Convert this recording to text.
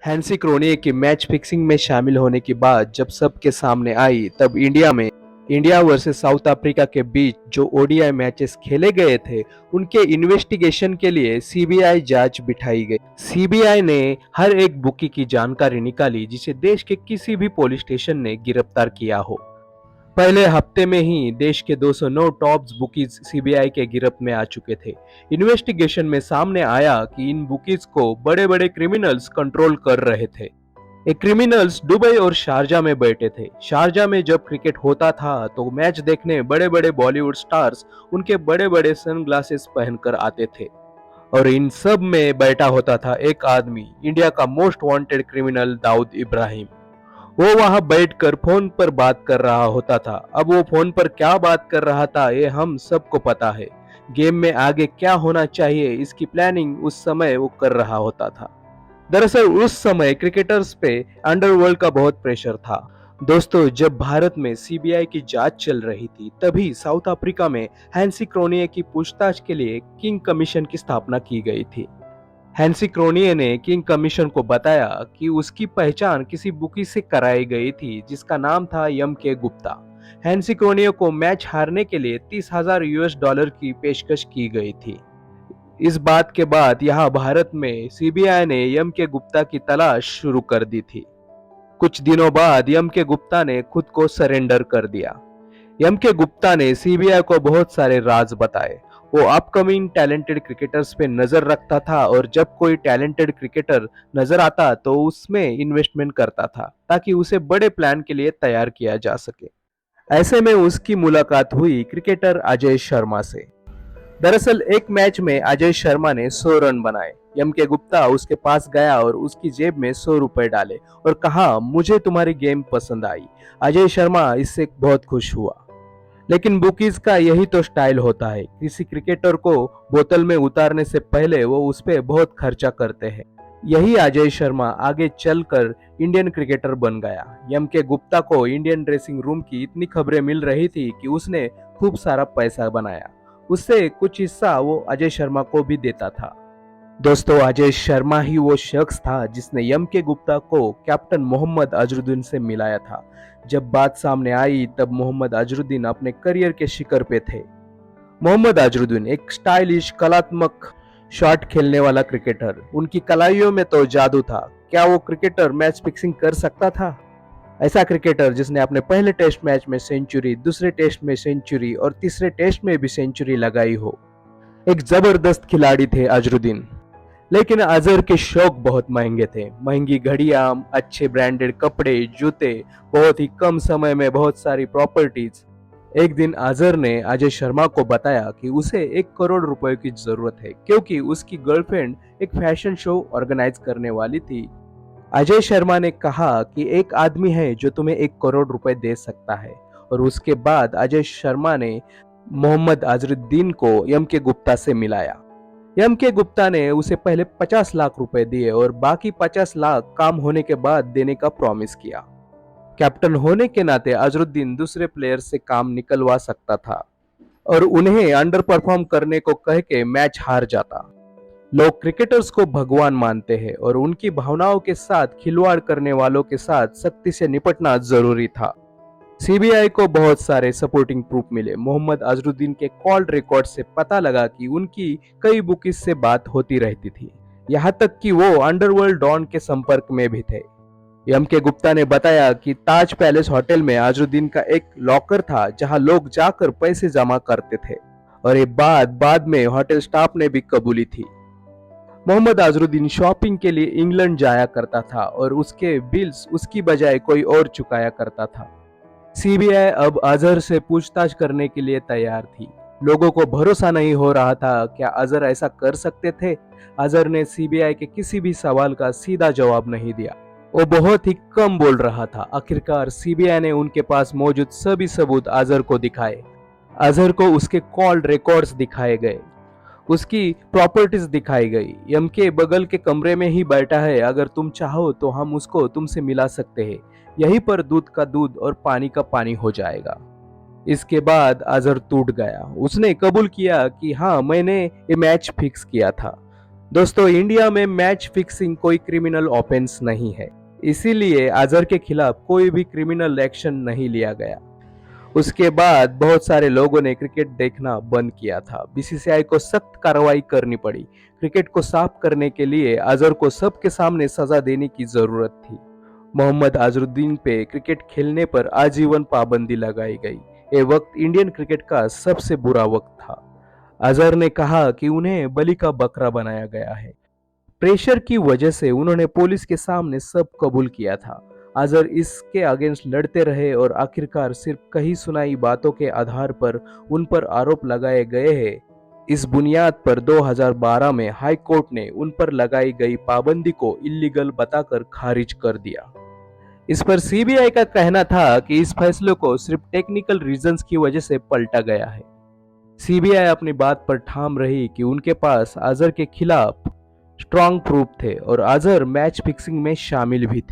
Hansi क्रोनिये की match fixing में शामिल होने की बात जब सबके सामने आई, तब इंडिया वर्सेस साउथ अफ्रीका के बीच जो ओडीआई मैचेस खेले गए थे, उनके इन्वेस्टिगेशन के लिए सीबीआई जांच बिठाई गई। सीबीआई ने हर एक बुकी की जानकारी निकाली जिसे देश के किसी भी पुलिस स्टेशन ने गिरफ्तार किया हो। पहले हफ्ते में ही देश के 209 टॉप बुकीज सीबीआई के गिरफ्त में आ चुके थे। इन्वेस्टिगेशन में सामने आया कि इन बुकीज को बड़े बड़े क्रिमिनल्स कंट्रोल कर रहे थे। ये क्रिमिनल्स दुबई और शारजा में बैठे थे। शारजा में जब क्रिकेट होता था तो मैच देखने बड़े बड़े बॉलीवुड स्टार्स उनके बड़े बड़े सनग्लासेस पहनकर आते थे, और इन सब में बैठा होता था एक आदमी, इंडिया का most wanted criminal Dawood Ibrahim. वो वहां बैठकर फोन पर बात कर रहा होता था। अब वो फोन पर क्या बात कर रहा था ये हम सबको पता है। गेम में आगे क्या होना चाहिए इसकी प्लानिंग उस समय वो कर रहा होता था। दरअसल उस समय क्रिकेटर्स पे अंडरवर्ल्ड का बहुत प्रेशर था। दोस्तों, जब भारत में सीबीआई की जांच चल रही थी, तभी साउथ अफ्रीका में हैंसी क्रोनिये की पूछताछ के लिए किंग कमीशन की स्थापना की गई थी। हैंसी क्रोनिये ने किंग कमीशन को बताया कि उसकी पहचान किसी बुकी से कराई गई थी जिसका नाम था यम के गुप्ता। हैंसी क्रोनिये को मैच हारने के लिए $30,000 की पेशकश की गई थी। इस बात के बाद यहाँ भारत में सीबीआई ने यम के गुप्ता की तलाश शुरू कर दी थी। कुछ दिनों बाद यम के गुप्ता ने खुद को सरेंडर कर दिया। एम के गुप्ता ने सीबीआई को बहुत सारे राज बताए। वो अपकमिंग टैलेंटेड क्रिकेटर्स पे नजर रखता था, और जब कोई टैलेंटेड क्रिकेटर नजर आता तो उसमें इन्वेस्टमेंट करता था ताकि उसे बड़े प्लान के लिए तैयार किया जा सके। ऐसे में उसकी मुलाकात हुई क्रिकेटर अजय शर्मा से। दरअसल एक मैच में अजय शर्मा ने 100 रन बनाए। एम के गुप्ता उसके पास गया और उसकी जेब में 100 रुपए डाले और कहा, मुझे तुम्हारी गेम पसंद आई। अजय शर्मा इससे बहुत खुश हुआ। लेकिन बुकीज का यही तो स्टाइल होता है, किसी क्रिकेटर को बोतल में उतारने से पहले वो उस पर बहुत खर्चा करते हैं। यही अजय शर्मा आगे चलकर इंडियन क्रिकेटर बन गया। एम के गुप्ता को इंडियन ड्रेसिंग रूम की इतनी खबरें मिल रही थी कि उसने खूब सारा पैसा बनाया। उससे कुछ हिस्सा वो अजय शर्मा को भी देता था। दोस्तों, अजय शर्मा ही वो शख्स था जिसने एम के गुप्ता को कैप्टन मोहम्मद अजरुद्दीन से मिलाया था। जब बात सामने आई तब मोहम्मद अजरुद्दीन अपने करियर के शिखर पे थे। मोहम्मद अजरुद्दीन एक स्टाइलिश, कलात्मक शॉट खेलने वाला क्रिकेटर। उनकी कलाइयों में तो जादू था। क्या वो क्रिकेटर मैच फिक्सिंग कर सकता था? ऐसा क्रिकेटर जिसने अपने पहले टेस्ट मैच में सेंचुरी, दूसरे टेस्ट में सेंचुरी और तीसरे टेस्ट में भी सेंचुरी लगाई हो। एक जबरदस्त खिलाड़ी थे अजरुद्दीन। लेकिन अजहर के शौक बहुत महंगे थे। महंगी घड़ियां, अच्छे ब्रांडेड कपड़े, जूते, बहुत ही कम समय में बहुत सारी प्रॉपर्टीज। एक दिन अजहर ने अजय शर्मा को बताया कि उसे 1 करोड़ रुपए की जरूरत है, क्योंकि उसकी गर्लफ्रेंड एक फैशन शो ऑर्गेनाइज करने वाली थी। अजय शर्मा ने कहा कि एक आदमी है जो तुम्हें 1 करोड़ रुपए दे सकता है। और उसके बाद अजय शर्मा ने मोहम्मद अजरुद्दीन को एम के गुप्ता से मिलाया। एम के गुप्ता ने उसे पहले 50 लाख रुपए दिए और बाकी 50 लाख काम होने के बाद देने का प्रॉमिस किया। कैप्टन होने के नाते अजरुद्दीन दूसरे प्लेयर से काम निकलवा सकता था और उन्हें अंडर परफॉर्म करने को कह के मैच हार जाता। लोग क्रिकेटर्स को भगवान मानते हैं और उनकी भावनाओं के साथ खिलवाड़ करने वालों के साथ सख्ती से निपटना जरूरी था। सीबीआई को बहुत सारे सपोर्टिंग प्रूफ मिले। मोहम्मद अजरुद्दीन के कॉल रिकॉर्ड से पता लगा कि उनकी कई बुकीज से बात होती रहती थी, यहाँ तक कि वो अंडरवर्ल्ड डॉन के संपर्क में भी थे। एम के गुप्ता ने बताया कि ताज पैलेस होटल में अजरुद्दीन का एक लॉकर था जहां लोग जाकर पैसे जमा करते थे, और ये बात बाद में होटल स्टाफ ने भी कबूली थी। मोहम्मद अजरुद्दीन शॉपिंग के लिए इंग्लैंड जाया करता था और उसके बिल्स उसकी बजाय कोई और चुकाया करता था। सीबीआई अब अजहर से पूछताछ करने के लिए तैयार थी। लोगों को भरोसा नहीं हो रहा था, क्या अजहर ऐसा कर सकते थे? अजहर ने सीबीआई के किसी भी सवाल का सीधा जवाब नहीं दिया। वो बहुत ही कम बोल रहा था। आखिरकार सीबीआई ने उनके पास मौजूद सभी सबूत अजहर को दिखाए। अजहर को उसके कॉल रिकॉर्ड्स दिखाए गए, उसकी प्रॉपर्टीज दिखाई गई। एम के बगल के कमरे में ही बैठा है, अगर तुम चाहो तो हम उसको तुमसे मिला सकते हैं। यहीं पर दूध का दूध और पानी का पानी हो जाएगा। इसके बाद अजहर टूट गया। उसने कबूल किया कि हाँ, मैंने ये मैच फिक्स किया था। दोस्तों, इंडिया में मैच फिक्सिंग कोई क्रिमिनल ऑफेंस नहीं है, इसीलिए अजहर के खिलाफ कोई भी क्रिमिनल एक्शन नहीं लिया गया। उसके बाद बहुत सारे लोगों ने क्रिकेट देखना बंद किया था। बीसीसीआई को सख्त कार्रवाई करनी पड़ी। क्रिकेट को साफ करने के लिए अजहर को सबके सामने सजा देने की जरूरत थी। मोहम्मद अजहरुद्दीन पे क्रिकेट खेलने पर आजीवन पाबंदी लगाई गई। ये वक्त इंडियन क्रिकेट का सबसे बुरा वक्त था। अजहर ने कहा कि उन्हें बलि का बकरा बनाया गया है। प्रेशर की वजह से उन्होंने पुलिस के सामने सब कबूल किया था। अजहर इसके अगेंस्ट लड़ते रहे और आखिरकार सिर्फ कही सुनाई बातों के आधार पर उन पर आरोप लगाए गए हैं। इस बुनियाद पर 2012 में हाई कोर्ट ने उन पर लगाई गई पाबंदी को इलीगल बताकर खारिज कर दिया। इस पर सीबीआई का कहना था कि इस फैसले को सिर्फ टेक्निकल रीजंस की वजह से पलटा गया है। सीबीआई अपनी बात पर ठाम रही कि उनके पास अजहर के खिलाफ स्ट्रॉन्ग प्रूफ थे और अजहर मैच फिक्सिंग में शामिल भी थे।